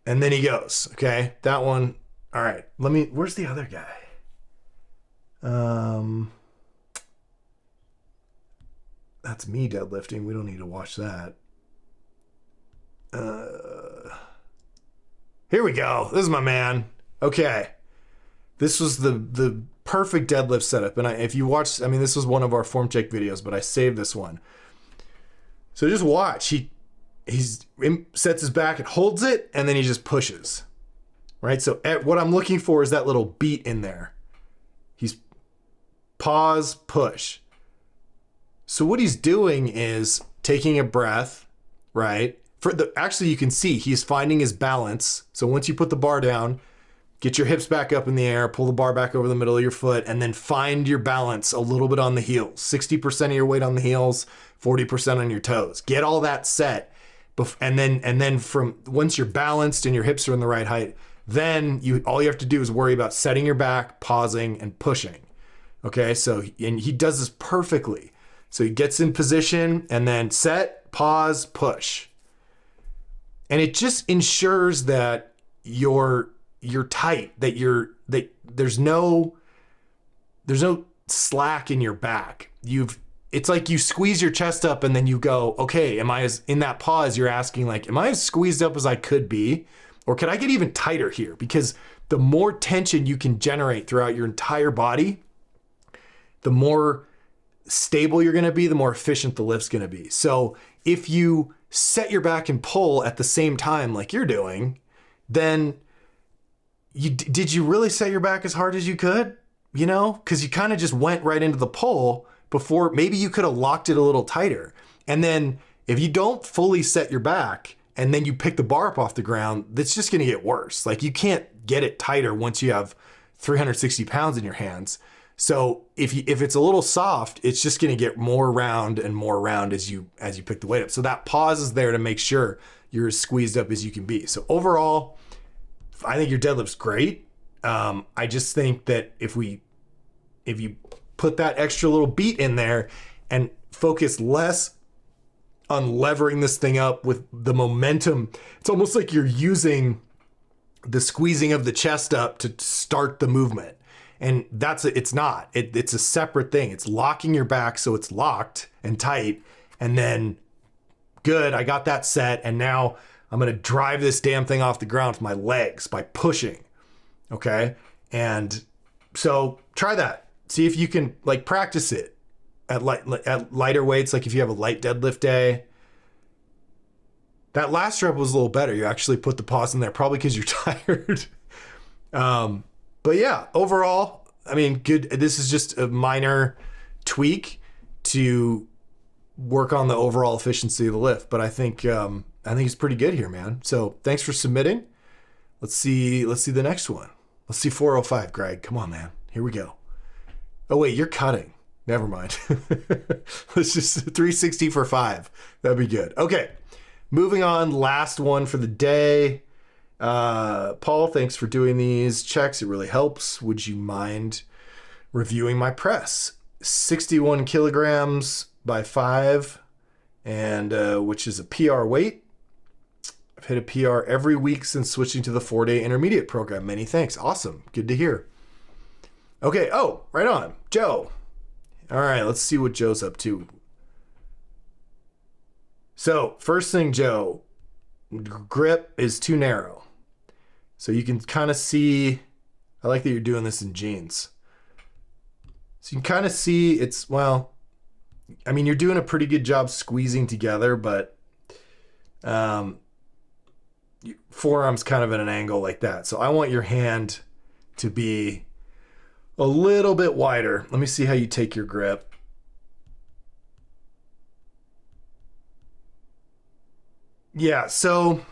And then he goes, okay? That one. All right. Where's the other guy? That's me deadlifting. We don't need to watch that. Here we go. This is my man. Okay. This was the perfect deadlift setup. And if you watch, this was one of our form check videos, but I saved this one. So just watch. He sets his back and holds it, and then he just pushes. Right? So what I'm looking for is that little beat in there. He's pause, push. So what he's doing is taking a breath, right? Actually, you can see he's finding his balance. So once you put the bar down, get your hips back up in the air, pull the bar back over the middle of your foot, and then find your balance a little bit on the heels. 60% of your weight on the heels, 40% on your toes. Get all that set. And then from once you're balanced and your hips are in the right height, then all you have to do is worry about setting your back, pausing, and pushing. Okay, and he does this perfectly. So he gets in position and then set, pause, push. And it just ensures that you're tight, that there's no slack in your back. It's like you squeeze your chest up and then you go, okay, in that pause, you're asking like, am I as squeezed up as I could be? Or could I get even tighter here? Because the more tension you can generate throughout your entire body, the more stable you're going to be, the more efficient the lift's going to be. So if you set your back and pull at the same time like you're doing, then did you really set your back as hard as you could? Because you kind of just went right into the pull before. Maybe you could have locked it a little tighter. And then if you don't fully set your back and then you pick the bar up off the ground, that's just going to get worse. Like you can't get it tighter once you have 360 pounds in your hands. So if it's a little soft, it's just going to get more round and more round as you pick the weight up. So that pause is there to make sure you're as squeezed up as you can be. So overall, I think your deadlift's great. I just think that if you put that extra little beat in there and focus less on levering this thing up with the momentum, it's almost like you're using the squeezing of the chest up to start the movement. And it's not. It's a separate thing. It's locking your back so it's locked and tight. And then, good, I got that set. And now I'm going to drive this damn thing off the ground with my legs by pushing. Okay. And so try that. See if you can like practice it at lighter weights. Like if you have a light deadlift day. That last rep was a little better. You actually put the pause in there, probably because you're tired. But yeah, overall, I mean, good. This is just a minor tweak to work on the overall efficiency of the lift. But I think it's pretty good here, man. So thanks for submitting. Let's see the next one. Let's see 405, Greg. Come on, man. Here we go. Oh wait, you're cutting. Never mind. Let's just 360 for 5. That'd be good. Okay. Moving on, last one for the day. Paul, thanks for doing these checks. It really helps. Would you mind reviewing my press? 61 kilograms by 5, and which is a PR weight. I've hit a PR every week since switching to the 4-day intermediate program. Many thanks. Awesome. Good to hear. Okay. Oh, right on. Joe. All right. Let's see what Joe's up to. So first thing, Joe, grip is too narrow. So you can kind of see, I like that you're doing this in jeans. So you can kind of see it's, well, I mean, you're doing a pretty good job squeezing together, but forearm's kind of at an angle like that. So I want your hand to be a little bit wider. Let me see how you take your grip. Yeah, so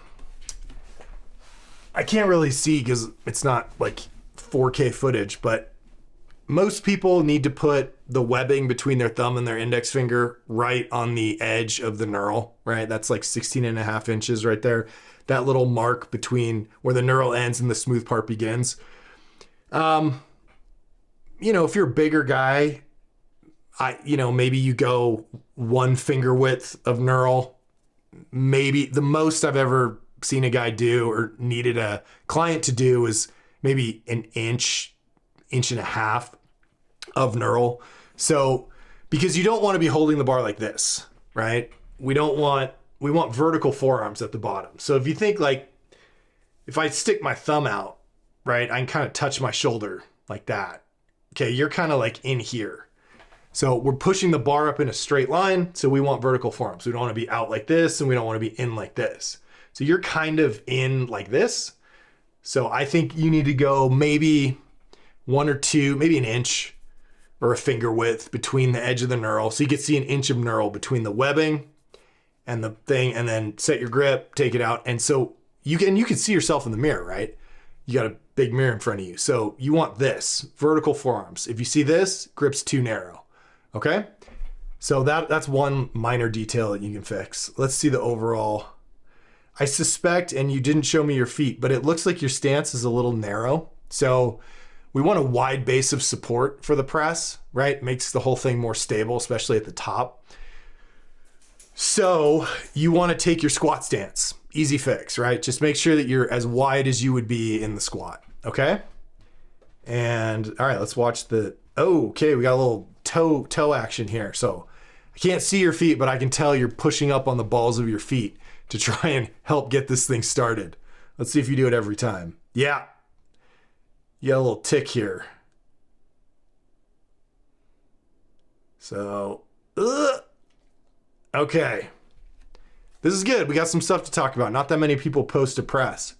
I can't really see because it's not like 4K footage, but most people need to put the webbing between their thumb and their index finger right on the edge of the knurl, right? That's like 16.5 inches right there. That little mark between where the knurl ends and the smooth part begins. If you're a bigger guy, maybe you go 1 finger width of knurl. Maybe the most I've ever seen a guy do or needed a client to do is maybe an inch and a half of knurl. So, because you don't want to be holding the bar like this, right? We want vertical forearms at the bottom. So if you think like, if I stick my thumb out, right, I can kind of touch my shoulder like that. Okay, you're kind of like in here. So we're pushing the bar up in a straight line. So we want vertical forearms. We don't want to be out like this and we don't want to be in like this. So you're kind of in like this. So I think you need to go maybe 1 or 2, maybe an inch or a finger width between the edge of the knurl. So you can see an inch of knurl between the webbing and the thing, and then set your grip, take it out. And so you can see yourself in the mirror, right? You got a big mirror in front of you. So you want this, vertical forearms. If you see this, grip's too narrow. Okay, so that's one minor detail that you can fix. Let's see the overall. I suspect, and you didn't show me your feet, but it looks like your stance is a little narrow. So we want a wide base of support for the press, right? Makes the whole thing more stable, especially at the top. So you want to take your squat stance. Easy fix, right? Just make sure that you're as wide as you would be in the squat, okay? And all right, let's watch okay, we got a little toe action here. So I can't see your feet, but I can tell you're pushing up on the balls of your feet to try and help get this thing started. Let's see if you do it every time. Yeah. You got a little tick here. So, okay. This is good. We got some stuff to talk about. Not that many people post a press.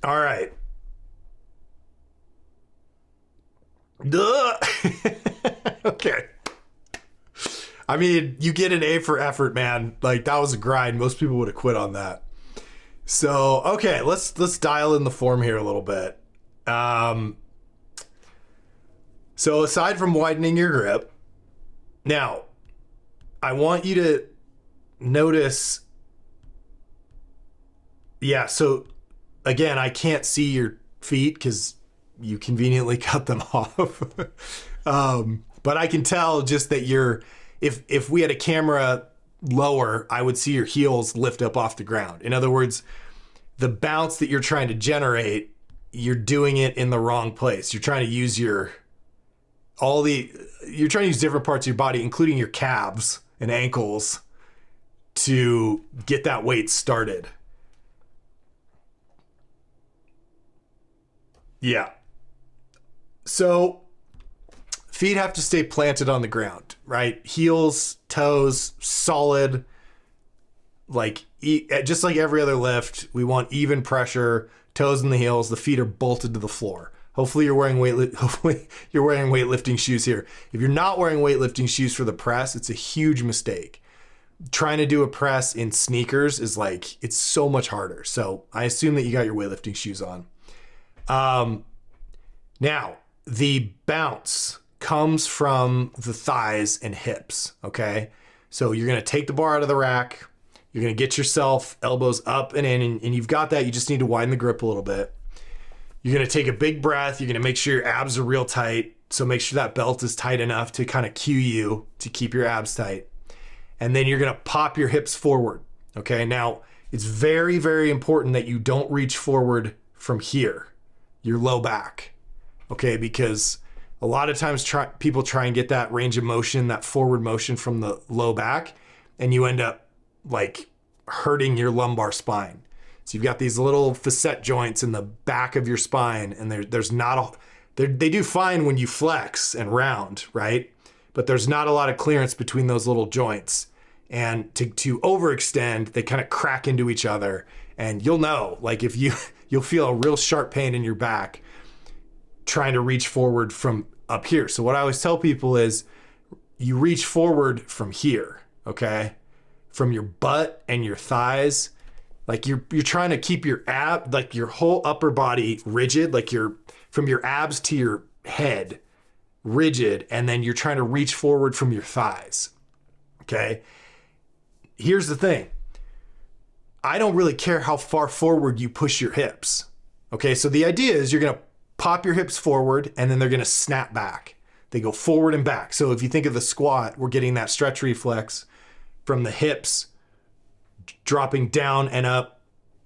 All right. Okay. I mean, you get an A for effort, man. Like, that was a grind. Most people would have quit on that. So, okay, let's dial in the form here a little bit. So aside from widening your grip, now I want you to notice, yeah, so again, I can't see your feet because you conveniently cut them off. But I can tell just that if we had a camera lower, I would see your heels lift up off the ground. In other words, the bounce that you're trying to generate, you're doing it in the wrong place. You're trying to use you're trying to use different parts of your body, including your calves and ankles, to get that weight started. Yeah. So feet have to stay planted on the ground, right? Heels, toes, solid. Like, just like every other lift, we want even pressure. Toes in the heels, the feet are bolted to the floor. Hopefully you're wearing weightlifting shoes here. If you're not wearing weightlifting shoes for the press, it's a huge mistake. Trying to do a press in sneakers is like, it's so much harder. So I assume that you got your weightlifting shoes on. Now, the bounce comes from the thighs and hips, okay? So you're gonna take the bar out of the rack. You're gonna get yourself elbows up and in, and you've got that. You just need to widen the grip a little bit. You're gonna take a big breath. You're gonna make sure your abs are real tight. So make sure that belt is tight enough to kind of cue you to keep your abs tight. And then you're gonna pop your hips forward, okay? Now, it's very, very important that you don't reach forward from here, your low back, okay? Because a lot of times people try and get that range of motion, that forward motion from the low back, and you end up like hurting your lumbar spine. So you've got these little facet joints in the back of your spine, and they do fine when you flex and round, right? But there's not a lot of clearance between those little joints. And to overextend, they kind of crack into each other. And you'll know, like if you'll feel a real sharp pain in your back trying to reach forward from up here. So what I always tell people is you reach forward from here, okay? From your butt and your thighs. Like you're trying to keep your like your whole upper body rigid, like from your abs to your head rigid, and then you're trying to reach forward from your thighs. Okay. Here's the thing. I don't really care how far forward you push your hips. Okay. So the idea is you're going to pop your hips forward and then they're going to snap back. They go forward and back. So if you think of the squat, we're getting that stretch reflex from the hips dropping down and up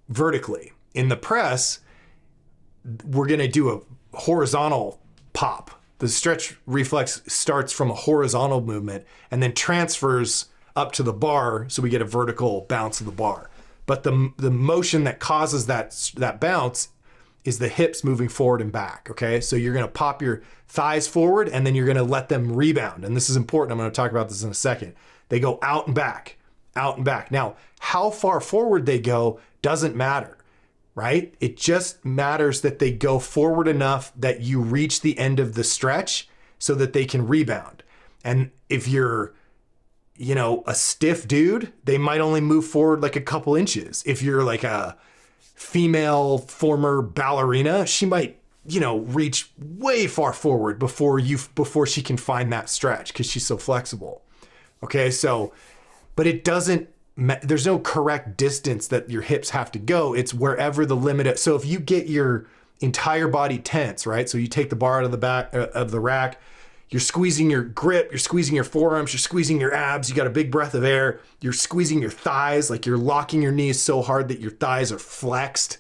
vertically. In the press, we're going to do a horizontal pop. The stretch reflex starts from a horizontal movement and then transfers up to the bar, so we get a vertical bounce of the bar. But the motion that causes that bounce is the hips moving forward and back, okay? So you're gonna pop your thighs forward and then you're gonna let them rebound. And this is important, I'm gonna talk about this in a second. They go out and back, out and back. Now, how far forward they go doesn't matter, right? It just matters that they go forward enough that you reach the end of the stretch so that they can rebound. And if you're, a stiff dude, they might only move forward like a couple inches. If you're like a female former ballerina, she might, reach way far forward before she can find that stretch because she's so flexible. Okay, so, but it doesn't, there's no correct distance that your hips have to go. It's wherever the limit is. So if you get your entire body tense, right? So you take the bar out of the back of the rack, you're squeezing your grip, you're squeezing your forearms, you're squeezing your abs, you got a big breath of air, you're squeezing your thighs, like you're locking your knees so hard that your thighs are flexed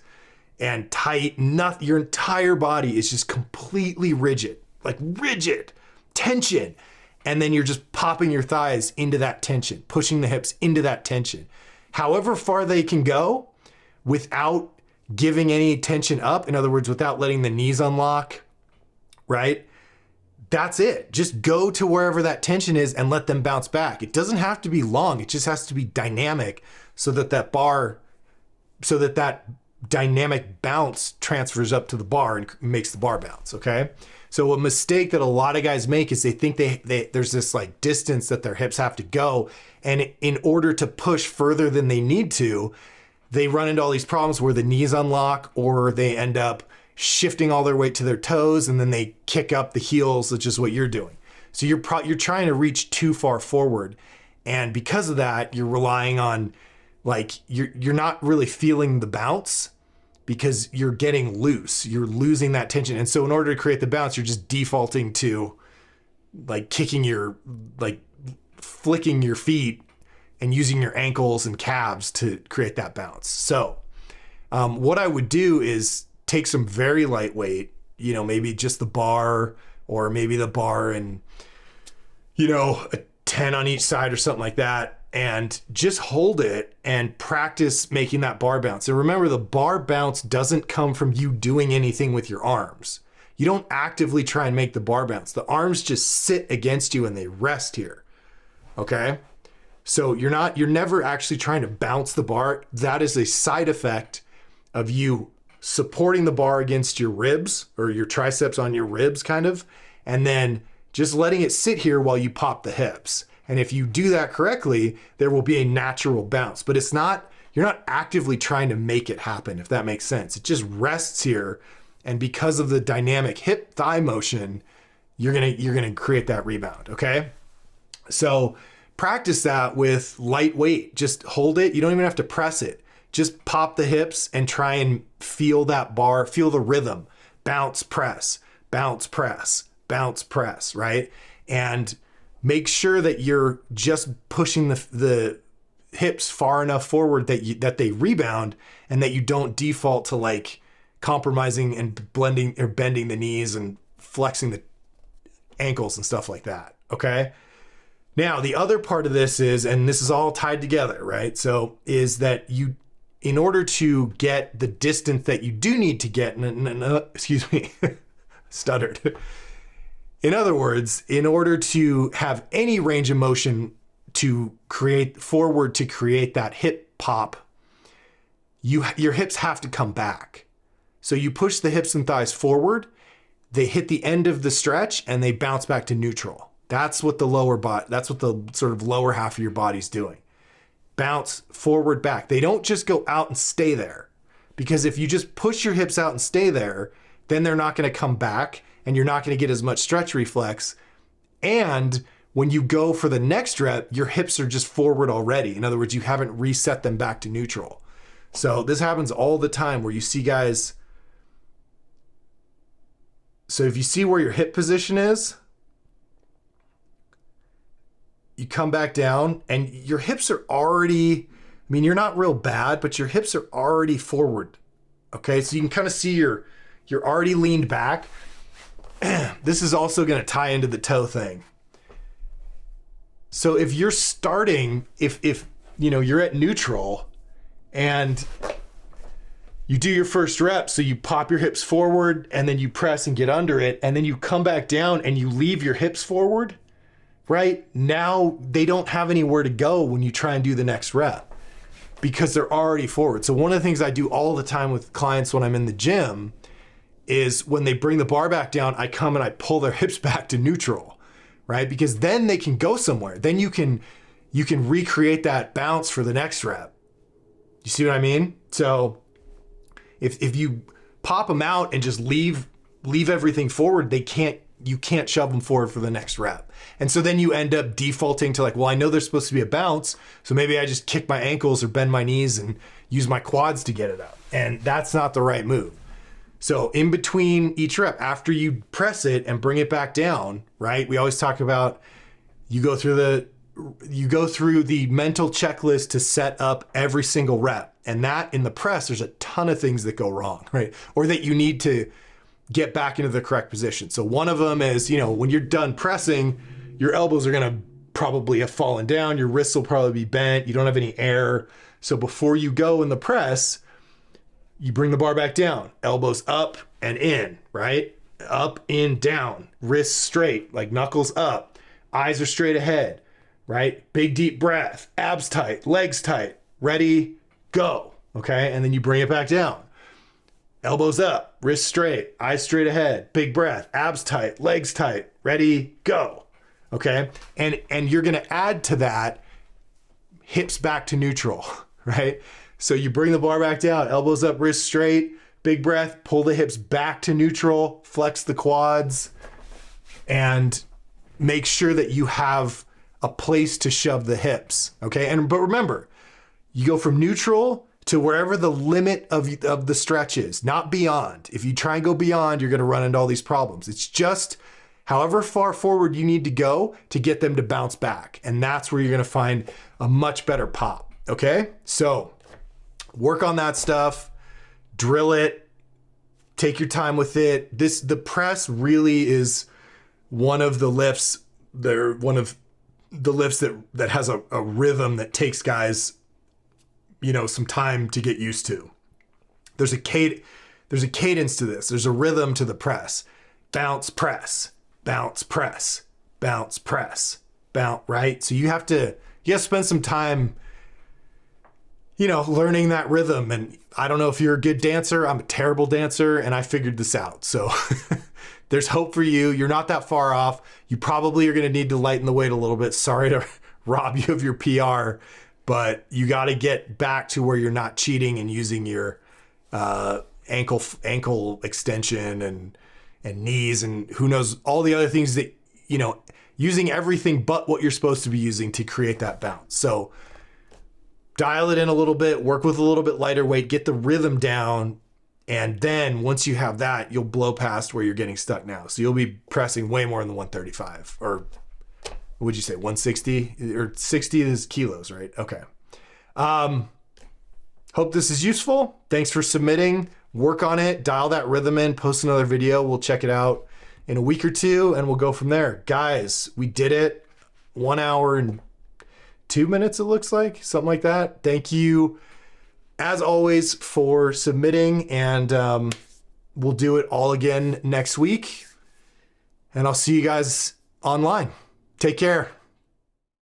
and tight. Your entire body is just completely rigid, like rigid tension. And then you're just popping your thighs into that tension, pushing the hips into that tension. However far they can go without giving any tension up, in other words, without letting the knees unlock, right? That's it. Just go to wherever that tension is and let them bounce back. It doesn't have to be long. It just has to be dynamic so that that dynamic bounce transfers up to the bar and makes the bar bounce, okay? So a mistake that a lot of guys make is they think there's this like distance that their hips have to go. And in order to push further than they need to, they run into all these problems where the knees unlock or they end up shifting all their weight to their toes and then they kick up the heels, which is what you're doing. So you're trying to reach too far forward. And because of that, you're relying on like, you're not really feeling the bounce because you're getting loose, you're losing that tension. And so in order to create the bounce, you're just defaulting to like flicking your feet and using your ankles and calves to create that bounce. So what I would do is take some very lightweight, maybe just the bar or maybe the bar and a 10 on each side or something like that, and just hold it and practice making that bar bounce. And remember, the bar bounce doesn't come from you doing anything with your arms. You don't actively try and make the bar bounce. The arms just sit against you and they rest here. Okay? So you're never actually trying to bounce the bar. That is a side effect of you supporting the bar against your ribs or your triceps on your ribs kind of, and then just letting it sit here while you pop the hips. And if you do that correctly, there will be a natural bounce, but you're not actively trying to make it happen, if that makes sense. It just rests here. And because of the dynamic hip thigh motion, you're going to create that rebound. Okay. So practice that with light weight. Just hold it. You don't even have to press it. Just pop the hips and try and feel that bar, feel the rhythm. Bounce, press, bounce, press, bounce, press, right? And make sure that you're just pushing the hips far enough forward that they rebound, and that you don't default to like compromising and bending the knees and flexing the ankles and stuff like that. Okay. Now, the other part of this is, and this is all tied together, right? So is that in order to get the distance that you do need to get, excuse me, stuttered. In other words, in order to have any range of motion to create that hip pop, your hips have to come back. So you push the hips and thighs forward, they hit the end of the stretch and they bounce back to neutral. That's what that's what the sort of lower half of your body's doing. Bounce forward, back. They don't just go out and stay there, because if you just push your hips out and stay there, then they're not going to come back and you're not going to get as much stretch reflex. And when you go for the next rep, your hips are just forward already. In other words, you haven't reset them back to neutral. So this happens all the time where you see guys. So if you see where your hip position is, you come back down and your hips are already, you're not real bad, but your hips are already forward. Okay, so you can kind of see you're already leaned back. This is also going to tie into the toe thing. So if you're starting, if you're at neutral and you do your first rep, so you pop your hips forward and then you press and get under it, and then you come back down and you leave your hips forward, right? Now they don't have anywhere to go when you try and do the next rep because they're already forward. So one of the things I do all the time with clients when I'm in the gym is when they bring the bar back down, I come and I pull their hips back to neutral, right? Because then they can go somewhere. Then you can recreate that bounce for the next rep. You see what I mean? So if you pop them out and just leave everything forward, you can't shove them forward for the next rep. And so then you end up defaulting to like, well, I know there's supposed to be a bounce, so maybe I just kick my ankles or bend my knees and use my quads to get it up. And that's not the right move. So in between each rep, after you press it and bring it back down, right? We always talk about you go through the mental checklist to set up every single rep. And that in the press, there's a ton of things that go wrong, right? Or that you need to get back into the correct position. So one of them is, when you're done pressing, your elbows are going to probably have fallen down. Your wrists will probably be bent. You don't have any air. So before you go in the press, you bring the bar back down, elbows up and in, right? Up, in, down, wrists straight, like knuckles up, eyes are straight ahead, right? Big deep breath, abs tight, legs tight, ready, go. Okay. And then you bring it back down. Elbows up, wrists straight, eyes straight ahead, big breath, abs tight, legs tight, ready, go. Okay. And you're going to add to that hips back to neutral, right? So you bring the bar back down, elbows up, wrists straight, big breath, pull the hips back to neutral, flex the quads, and make sure that you have a place to shove the hips. Okay. But remember, you go from neutral to wherever the limit of the stretch is, not beyond. If you try and go beyond, you're going to run into all these problems. It's just however far forward you need to go to get them to bounce back. And that's where you're going to find a much better pop. Okay. So work on that stuff, drill it, take your time with it. The press really is one of the lifts They're one of the lifts that has a rhythm that takes guys, some time to get used to. There's a cadence to this. There's a rhythm to the press. Bounce, press, bounce, press, bounce, press, bounce, right? So you have to spend some time, learning that rhythm. And I don't know if you're a good dancer. I'm a terrible dancer, and I figured this out. So there's hope for you. You're not that far off. You probably are going to need to lighten the weight a little bit. Sorry to rob you of your PR, but you got to get back to where you're not cheating and using your ankle extension and knees and who knows all the other things that, using everything but what you're supposed to be using to create that bounce. So dial it in a little bit, work with a little bit lighter weight, get the rhythm down. And then once you have that, you'll blow past where you're getting stuck now. So you'll be pressing way more than the 135, or what would you say, 160 or 60 is kilos, right? Okay. Hope this is useful. Thanks for submitting. Work on it, dial that rhythm in, post another video. We'll check it out in a week or two and we'll go from there. Guys, we did it. 1 hour and 2 minutes, it looks like, something like that. Thank you, as always, for submitting, and we'll do it all again next week. And I'll see you guys online. Take care.